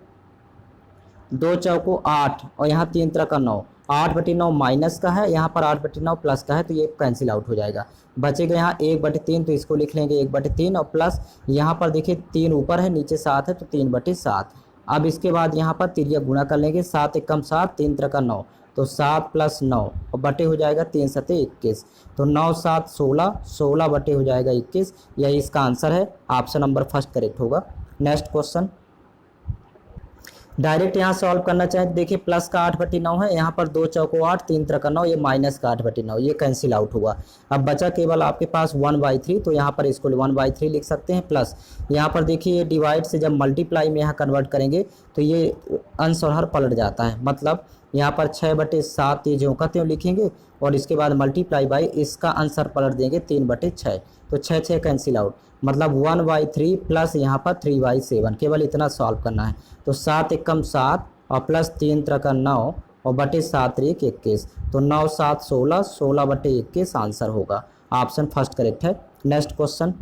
2 चौको 8 और यहाँ 3 तरह का 9, 8/9 माइनस का है, यहाँ पर 8/9 प्लस का है तो ये कैंसिल आउट हो जाएगा। बचेगा यहाँ 1/3, तो इसको लिख लेंगे 1/3 और प्लस यहाँ पर देखिए 3 ऊपर है नीचे 7 है तो 3/7। अब इसके बाद यहाँ पर तिरिया गुणा कर लेंगे, 7 × 1 = 7, 3 तरह का 9, तो 7 + 9 और बटे हो जाएगा 3 × 7 = 21। तो 9 × 7 = 16, 16 बटे हो जाएगा 21। यही इसका आंसर है। ऑप्शन नंबर फर्स्ट करेक्ट होगा। नेक्स्ट क्वेश्चन डायरेक्ट यहाँ सॉल्व करना चाहे देखिए प्लस का 8/9 है, यहाँ पर 2 चौको 8, 3 तरह का 9, ये माइनस का 8/9, ये कैंसिल आउट हुआ। अब बचा केवल आपके पास 1/3, तो यहाँ पर इसको 1/3 लिख सकते हैं। प्लस यहाँ पर देखिए डिवाइड से जब मल्टीप्लाई में यहाँ कन्वर्ट करेंगे तो ये अंश और हर पलट जाता है, मतलब यहाँ पर 6/7 ये ज्यों का त्यों लिखेंगे और इसके बाद मल्टीप्लाई बाई इसका आंसर पलट देंगे 3/6, तो 6 कैंसिल आउट, मतलब 1/3 प्लस यहाँ पर 3/7। केवल इतना सॉल्व करना है। तो 7 × 1 = 7 और प्लस 3 तरह का 9 और बटे 7 × 1 = 21, तो 9 × 7 = 16, 16/21 आंसर होगा। ऑप्शन फर्स्ट करेक्ट है। नेक्स्ट क्वेश्चन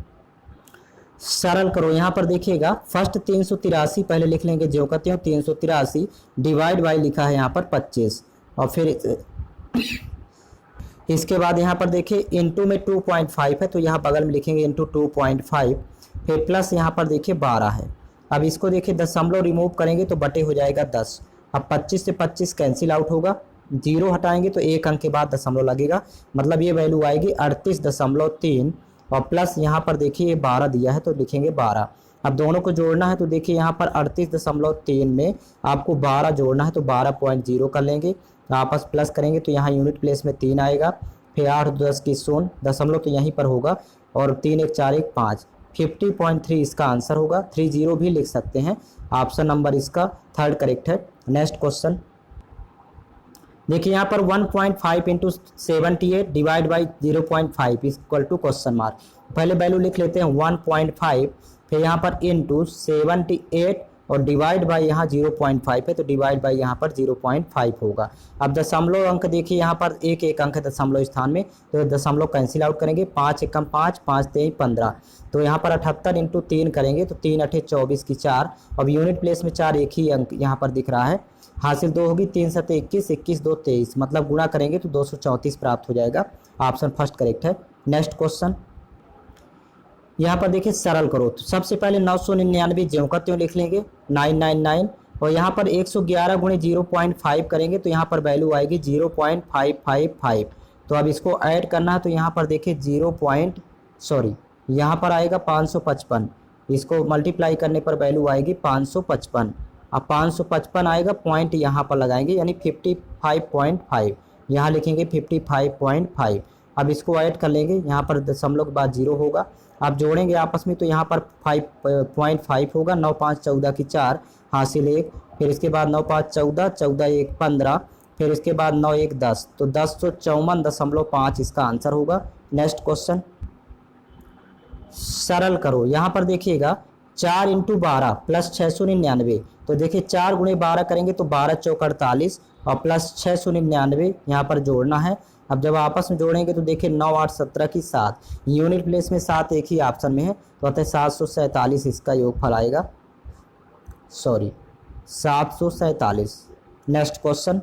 सरल करो, यहाँ पर देखिएगा फर्स्ट 383 पहले लिख लेंगे जो कहते हैं 383 डिवाइड बाई लिखा है यहाँ पर 25 और फिर इसके बाद यहाँ पर देखिए इंटू में 2.5 है तो यहाँ बगल में लिखेंगे इंटू 2.5, फिर प्लस यहाँ पर देखिए 12 है। अब इसको देखिए दशमलव रिमूव करेंगे तो बटे हो जाएगा 10। अब 25 से 25 कैंसिल आउट होगा, 0 हटाएंगे तो एक अंक के बाद दशमलव लगेगा, मतलब ये वैल्यू आएगी 38.3 और प्लस यहाँ पर देखिए ये 12 दिया है तो लिखेंगे 12। अब दोनों को जोड़ना है तो देखिए यहाँ पर 38.3 में आपको 12 जोड़ना है तो 12.0 कर लेंगे, आपस प्लस करेंगे तो यहाँ यूनिट प्लेस में 3 आएगा, फिर 8 10 की 0 दशमलव तो यहीं पर होगा और 3 1 4 1 5 50.3 इसका आंसर होगा। 30 भी लिख सकते हैं, ऑप्शन नंबर इसका थर्ड करेक्ट है। नेक्स्ट क्वेश्चन देखिए यहाँ पर 1.5 into 78 divide by 0.5 equal to question mark. पहले वैल्यू लिख लेते हैं 1.5, फिर यहाँ पर इंटू 78 और डिवाइड बाई यहाँ 0.5 है तो डिवाइड बाई यहाँ पर 0.5 होगा। अब दशमलव अंक देखिए यहाँ पर एक एक अंक है दशमलव स्थान में तो दशमलव कैंसिल आउट करेंगे, 5 एकम 5 5 3 15 तो यहाँ पर 78 इंटू 3 करेंगे तो 3 8 24 की 4, अब यूनिट प्लेस में 4 एक ही अंक यहाँ पर दिख रहा है, हासिल 2 होगी, 3 7 21 21 2 23 मतलब गुणा करेंगे तो 234 प्राप्त हो जाएगा, ऑप्शन फर्स्ट करेक्ट है। नेक्स्ट क्वेश्चन यहाँ पर देखिए सरल करो, तो सबसे पहले 999 ज्यों का त्यों लिख लेंगे 999 और यहाँ पर 111 गुणे 0.5 करेंगे तो यहाँ पर वैल्यू आएगी 0.555। तो अब इसको ऐड करना है तो यहाँ पर देखिए यहाँ पर आएगा 555, इसको मल्टीप्लाई करने पर वैल्यू आएगी 555। अब 555 आएगा, पॉइंट यहाँ पर लगाएंगे यानी 55.5, यहाँ लिखेंगे 55.5। अब इसको ऐड कर लेंगे, यहाँ पर दशमलव के बाद 0 होगा, आप जोड़ेंगे आपस में तो यहाँ पर 5.5 होगा, 9 5 14 की 4 हासिल 1, फिर इसके बाद 9 5 14 14 1 15, फिर इसके बाद 9 1 10 तो 1054.5 इसका आंसर होगा। नेक्स्ट क्वेश्चन सरल करो, यहाँ पर देखिएगा 4 इंटू 12 प्लस 699 तो देखिए 4 गुणे 12 करेंगे तो 12 चौक 48 और प्लस 699 यहाँ पर जोड़ना है। अब जब आपस में जोड़ेंगे तो देखिए 9 8 17 की 7, यूनिट प्लेस में 7 एक ही ऑप्शन में है तो अतः 747 इसका योगफल आएगा, 747। नेक्स्ट क्वेश्चन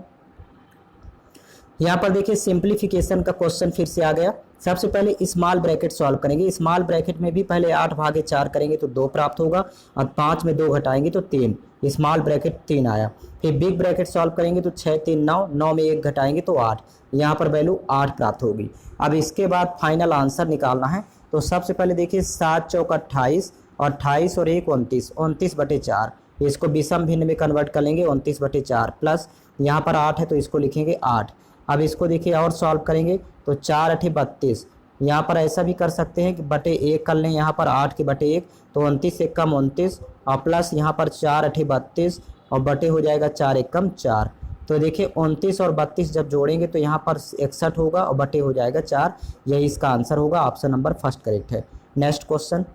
यहाँ पर देखिए सिंप्लीफिकेशन का क्वेश्चन फिर से आ गया। सबसे पहले स्मॉल ब्रैकेट सॉल्व करेंगे, स्मॉल ब्रैकेट में भी पहले 8 भागे 4 करेंगे तो 2 प्राप्त होगा और 5 में 2 घटाएंगे तो 3, स्मॉल ब्रैकेट 3 आया। फिर बिग ब्रैकेट सॉल्व करेंगे तो 6 3 9, 9 में 1 घटाएंगे तो 8, यहाँ पर वैल्यू 8 प्राप्त होगी। अब इसके बाद फाइनल आंसर निकालना है तो सबसे पहले देखिए 7 चौक 28 और 28 और 1 29, 29/4, इसको विषम भिन्न में कन्वर्ट कर लेंगे 29/4 प्लस यहाँ पर 8 है तो इसको लिखेंगे 8। अब इसको देखिए और सॉल्व करेंगे तो 4 8 32, यहाँ पर ऐसा भी कर सकते हैं कि बटे 1 कर लें, यहाँ पर 8 के बटे 1 तो 29 से कम 29 और प्लस यहाँ पर 4 8 32 और बटे हो जाएगा 4 1 कम 4। तो देखिए 29 और 32 जब जोड़ेंगे तो यहाँ पर 61 होगा और बटे हो जाएगा 4, यही इसका आंसर होगा, ऑप्शन नंबर फर्स्ट करेक्ट है। नेक्स्ट क्वेश्चन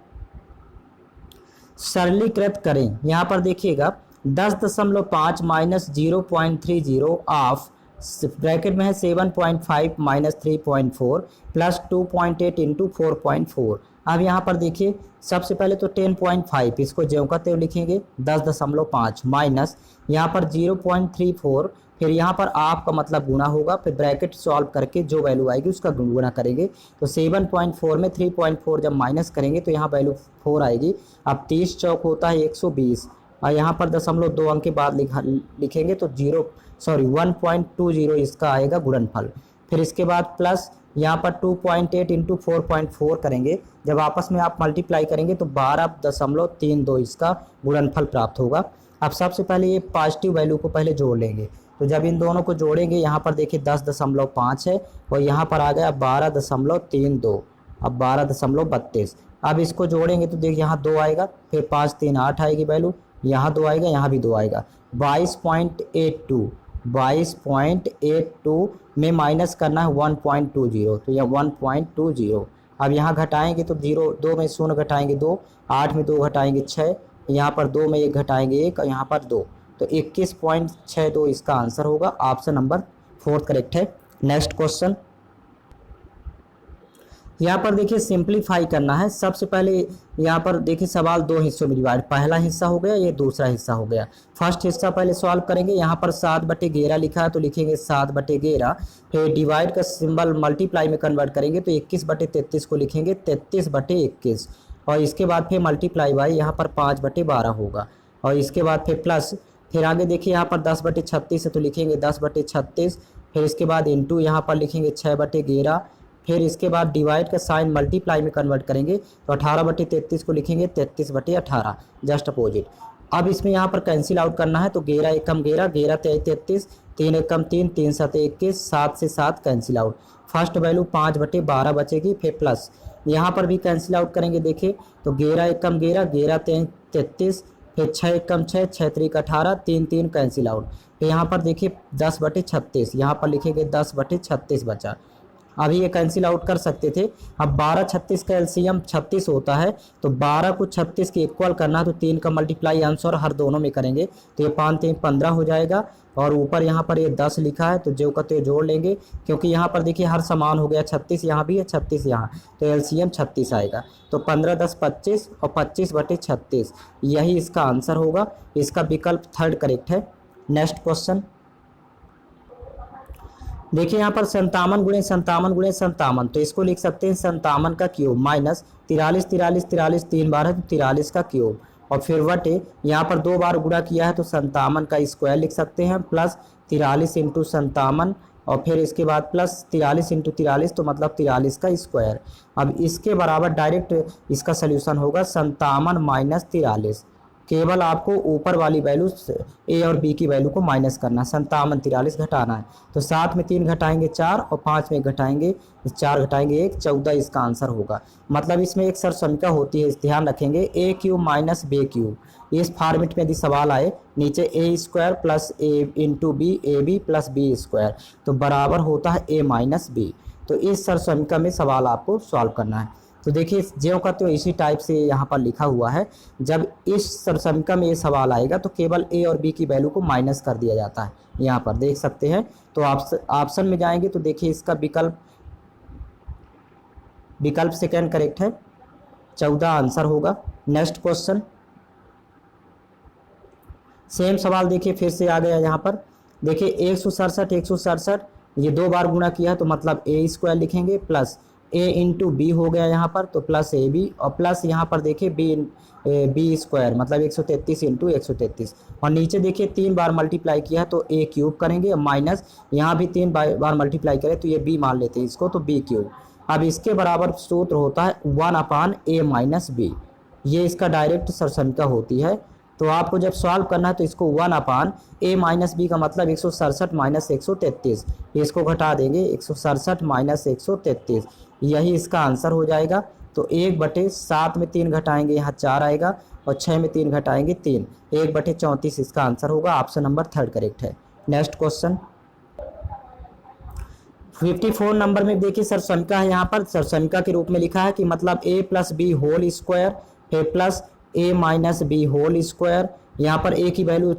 सरलीकृत करें, यहाँ पर देखिएगा 10.5 माइनस 0.30 ऑफ ब्रैकेट में है 7.5 माइनस 3.4 प्लस 2.8 इंटू 4.4। अब यहाँ पर देखिए सबसे पहले तो 10.5 इसको ज्यों का त्यों लिखेंगे 10.5 माइनस यहाँ पर 0.34, फिर यहाँ पर आपका मतलब गुणा होगा, फिर ब्रैकेट सॉल्व करके जो वैल्यू आएगी उसका गुणा करेंगे तो 7.4 में 3.4 जब माइनस करेंगे तो यहाँ वैल्यू 4 आएगी। अब 30 चौक होता है 120 और यहाँ पर 0.2 अंक के बाद लिखेंगे तो 1.20 इसका आएगा गुणनफल। फिर इसके बाद प्लस यहाँ पर 2.8 इंटू 4.4 करेंगे, जब आपस में आप मल्टीप्लाई करेंगे तो 12.32 इसका गुणनफल प्राप्त होगा। अब सबसे पहले ये पॉजिटिव वैल्यू को पहले जोड़ लेंगे, तो जब इन दोनों को जोड़ेंगे यहाँ पर देखिए 10.5 है और यहाँ पर आ गया 12.32, अब 12.32। अब इसको जोड़ेंगे तो देखिए यहाँ 2 आएगा, फिर 5 3 8 आएगी वैल्यू, यहाँ 2 आएगा, यहाँ भी 2 आएगा, 22.82 में माइनस करना है 1.20 तो यह 1.20। अब यहाँ घटाएंगे तो 2 में 0 घटाएंगे 2, 8 में 2 घटाएंगे 6, यहाँ पर 2 में 1 घटाएंगे 1 और यहाँ पर 2 तो 21.62 इसका आंसर होगा, ऑप्शन नंबर फोर्थ करेक्ट है। नेक्स्ट क्वेश्चन यहाँ पर देखिए सिंप्लीफाई करना है। सबसे पहले यहाँ पर देखिए सवाल दो हिस्सों में डिवाइड, पहला हिस्सा हो गया, ये दूसरा हिस्सा हो गया। फर्स्ट हिस्सा पहले सॉल्व करेंगे। यहाँ पर 7/11 लिखा है तो लिखेंगे 7/11, फिर डिवाइड का सिंबल मल्टीप्लाई में कन्वर्ट करेंगे तो 21/33 को लिखेंगे 33/21, और इसके बाद फिर मल्टीप्लाई बाई यहाँ पर 5/12 होगा, और इसके बाद फिर प्लस, फिर आगे देखिए यहाँ पर 10/36 है तो लिखेंगे 10/36, फिर इसके बाद इंटू यहाँ पर लिखेंगे 6/11, फिर इसके बाद डिवाइड का साइन मल्टीप्लाई में कन्वर्ट करेंगे तो 18/33 को लिखेंगे 33/18, जस्ट अपोजिट। अब इसमें यहाँ पर कैंसिल आउट करना है तो 11 एकम 11, 11 तेई 33, 3 एकम 3, 3 7 21, 7 से 7 कैंसिल आउट। फर्स्ट वैल्यू 5/12 बचेगी, फिर प्लस यहाँ पर भी कैंसिल आउट करेंगे। देखिए तो 11 एकम 11, 11 तेई 33, फिर 6 एकम 6, 6 3 18, 3 3 कैंसिल आउट। फिर यहाँ पर देखिए 10/36, यहाँ पर लिखेंगे 10/36 बचा। अभी ये कैंसिल आउट कर सकते थे। अब 12/36 का एलसीएम 36 होता है, तो 12 को 36 के इक्वल करना है तो 3 का मल्टीप्लाई आंसर हर दोनों में करेंगे तो ये 5 3 15 हो जाएगा, और ऊपर यहाँ पर ये 10 लिखा है तो जो का तो जोड़ लेंगे, क्योंकि यहाँ पर देखिए हर समान हो गया, 36 यहाँ भी है 36 यहाँ, तो एलसीएम 36 आएगा। तो 15 10 25 और 25/36 यही इसका आंसर होगा। इसका विकल्प थर्ड करेक्ट है। नेक्स्ट क्वेश्चन देखिए यहाँ पर 57 गुणे 57 गुणे 57, तो इसको लिख सकते हैं 57 का क्यूब माइनस 43 43 43 3 बार है तो 43 का क्यूब, और फिर वटे यहाँ पर 2 बार गुणा किया है तो 57 का स्क्वायर लिख सकते हैं, प्लस 43 इंटू 57, और फिर इसके बाद प्लस 43 इंटू 43 तो मतलब 43 का स्क्वायर। अब इसके बराबर डायरेक्ट इसका सोल्यूशन होगा 57 माइनस 43। केवल आपको ऊपर वाली वैल्यू ए और बी की वैल्यू को माइनस करना है, 57 43 घटाना है, तो 7 में 3 घटाएंगे 4 और 5 में घटाएंगे 4 घटाएंगे 1, 14 इसका आंसर होगा। मतलब इसमें एक सरसमिका होती है, ध्यान रखेंगे, a cube minus b cube. इस फॉर्मेट में यदि सवाल आए नीचे a square plus a into b, a b plus B square, तो बराबर होता है ए माइनस बी। तो इस सरसमिका में सवाल आपको सॉल्व करना है। तो देखिए ज्यों का तो इसी टाइप से यहाँ पर लिखा हुआ है। जब इस सरसमिका में ये सवाल आएगा तो केवल ए और बी की वैल्यू को माइनस कर दिया जाता है, यहाँ पर देख सकते हैं। तो ऑप्शन में जाएंगे तो देखिए इसका विकल्प सेकेंड करेक्ट है, 14 आंसर होगा। नेक्स्ट क्वेश्चन सेम सवाल देखिए फिर से आ गया। यहाँ पर देखिए 167 167 ये 2 बार गुणा किया है तो मतलब ए स्क्वायर लिखेंगे, प्लस ए इंटू बी हो गया यहाँ पर तो प्लस ए बी, और प्लस यहाँ पर देखिए बी स्क्वायर मतलब 133 इंटू 133, और नीचे देखिए 3 बार मल्टीप्लाई किया है तो ए क्यूब करेंगे, माइनस यहाँ भी 3 बार मल्टीप्लाई करें तो ये बी मान लेते हैं इसको, तो बी क्यूब। अब इसके बराबर सूत्र होता है 1/a माइनस बी, ये इसका डायरेक्ट सरसमिका होती है। तो आपको जब सॉल्व करना है तो इसको 1/a माइनस बी का मतलब 167 माइनस 133, इसको घटा देंगे 167 माइनस 133, यही इसका आंसर हो जाएगा। तो 1/7 में 3 घटाएंगे यहाँ 4 आएगा, और 6 में 3 घटाएंगे 3, 1/34 इसका आंसर होगा। ऑप्शन नंबर थर्ड करेक्ट है। नेक्स्ट क्वेश्चन 54 नंबर में देखिए सरसमिका है, यहाँ पर सरसमिका के रूप में लिखा है कि मतलब a plus b whole square, फिर plus a minus b whole square. यहाँ पर a की वैल्यू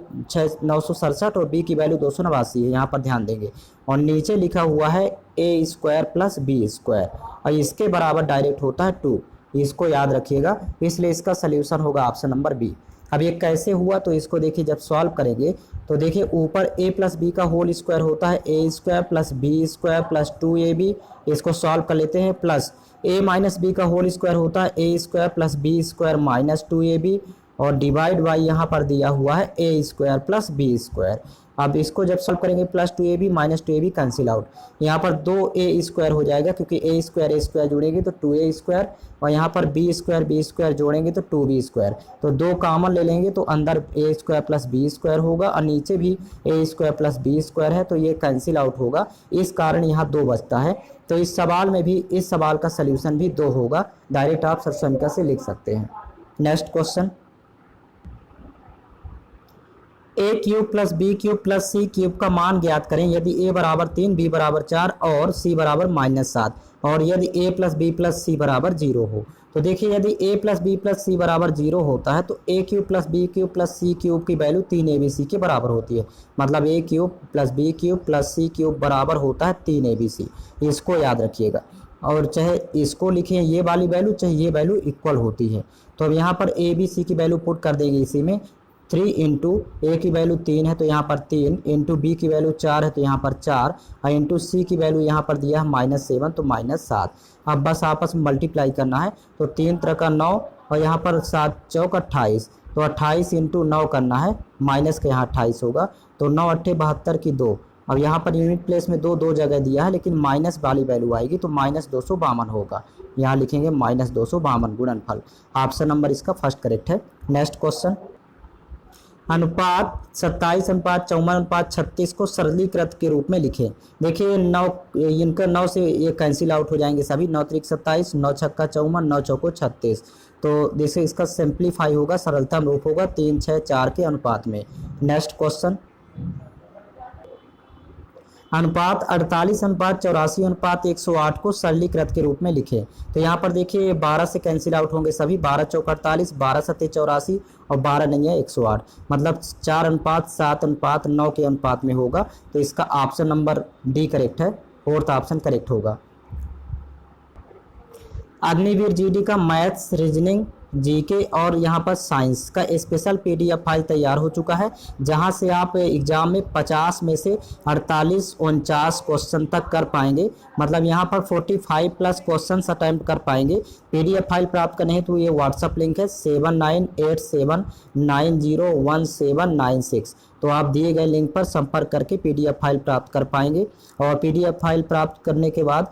967 और b की वैल्यू 289 है, यहाँ पर ध्यान देंगे, और नीचे लिखा हुआ है a square plus B square, और इसके बराबर डायरेक्ट होता है 2, इसको याद रखिएगा। इसलिए इसका सोल्यूशन होगा ऑप्शन नंबर बी। अब ये कैसे हुआ तो इसको देखिए जब सॉल्व करेंगे तो देखिए ऊपर a प्लस बी का होल स्क्वायर होता है a square plus B square plus 2ab, इसको सॉल्व कर लेते हैं, प्लस a माइनस बी का होल स्क्वायर होता है a square plus B square minus 2ab, और डिवाइड बाई यहाँ पर दिया हुआ है a square plus B square. अब इसको जब सॉल्व करेंगे plus 2ab minus 2ab cancel out, यहाँ पर 2a स्क्वायर हो जाएगा क्योंकि a स्क्वायर जोड़ेंगे तो 2a स्क्वायर, और यहाँ पर b स्क्वायर जोड़ेंगे तो 2b स्क्वायर, तो 2 कॉमन ले लेंगे तो अंदर a square plus B square होगा, और नीचे भी a square plus B square है तो ये कैंसिल आउट होगा, इस कारण यहाँ 2 बचता है। तो इस सवाल में भी इस सवाल का सोल्यूशन भी 2 होगा, डायरेक्ट आप सरसमिका से लिख सकते हैं। Next question a cube plus B cube plus C cube का मान ज्ञात करें यदि a बराबर 3, b बराबर 4 और c बराबर -7, और यदि a plus B plus C बराबर 0 हो। तो देखिए यदि a plus B plus C बराबर 0 होता है तो a cube plus B cube plus C cube की वैल्यू 3abc के बराबर होती है, मतलब a cube plus B cube plus C cube बराबर होता है 3abc, इसको याद रखिएगा। और चाहे इसको लिखें ये वाली वैल्यू, चाहे ये वैल्यू इक्वल होती है। तो अब यहाँ पर ए बी सी की वैल्यू पुट कर देंगे इसी में। 3 इंटू ए की वैल्यू 3 है तो यहाँ पर 3, इंटू बी की वैल्यू 4 है तो यहाँ पर 4, और इंटू सी की वैल्यू यहाँ पर दिया है -7 तो -7। अब बस आपस में मल्टीप्लाई करना है। तो 3 तरह का 9 और यहाँ पर 7 चौक 28, तो 28 इंटू 9 करना है, माइनस के यहाँ 28 होगा। तो 9 अट्ठे 72 की 2। अब यहाँ पर यूनिट प्लेस में दो जगह दिया है, लेकिन माइनस वाली वैल्यू आएगी तो -252 होगा। यहाँ लिखेंगे -252 गुणनफल। ऑप्शन नंबर इसका फर्स्ट करेक्ट है। नेक्स्ट क्वेश्चन, अनुपात 27 अनुपात 54 अनुपात 36 को सरलीकृत के रूप में लिखें। देखिए 9 इनका 9 से ये कैंसिल आउट हो जाएंगे सभी। 9 त्रिक 27, 9 छक्का 54, 9 चौको 36। तो जैसे इसका सिंप्लीफाई होगा, सरलतम रूप होगा 3 6 4 के अनुपात में। नेक्स्ट क्वेश्चन, अनुपात 48 अनुपात 84 अनुपात 108 को सरलीकृत के रूप में लिखें। तो यहाँ पर देखिए 12 से कैंसिल आउट होंगे सभी। 12 चौक 48, 12 सत्ते 84 और 12 नहीं है 108, मतलब 4 अनुपात 7 अनुपात 9 के अनुपात में होगा। तो इसका ऑप्शन नंबर डी करेक्ट है, फोर्थ ऑप्शन करेक्ट होगा। अग्निवीर जीडी का मैथ्स, रीजनिंग, जीके और यहाँ पर साइंस का स्पेशल पीडीएफ फाइल तैयार हो चुका है, जहाँ से आप एग्जाम में 50 में से 48 49 क्वेश्चन तक कर पाएंगे। मतलब यहाँ पर 45 प्लस क्वेश्चन अटैम्प्ट कर पाएंगे। पीडीएफ फाइल प्राप्त करने है तो ये व्हाट्सअप लिंक है 7987901796। तो आप दिए गए लिंक पर संपर्क करके पीडीएफ फाइल प्राप्त कर पाएंगे। और पीडीएफ फाइल प्राप्त करने के बाद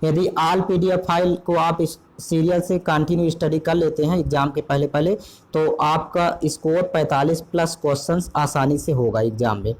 यदि ऑल पीडीएफ फाइल को आप इस सीरियल से कंटिन्यू स्टडी कर लेते हैं एग्जाम के पहले तो आपका स्कोर 45 प्लस क्वेश्चंस आसानी से होगा एग्जाम में।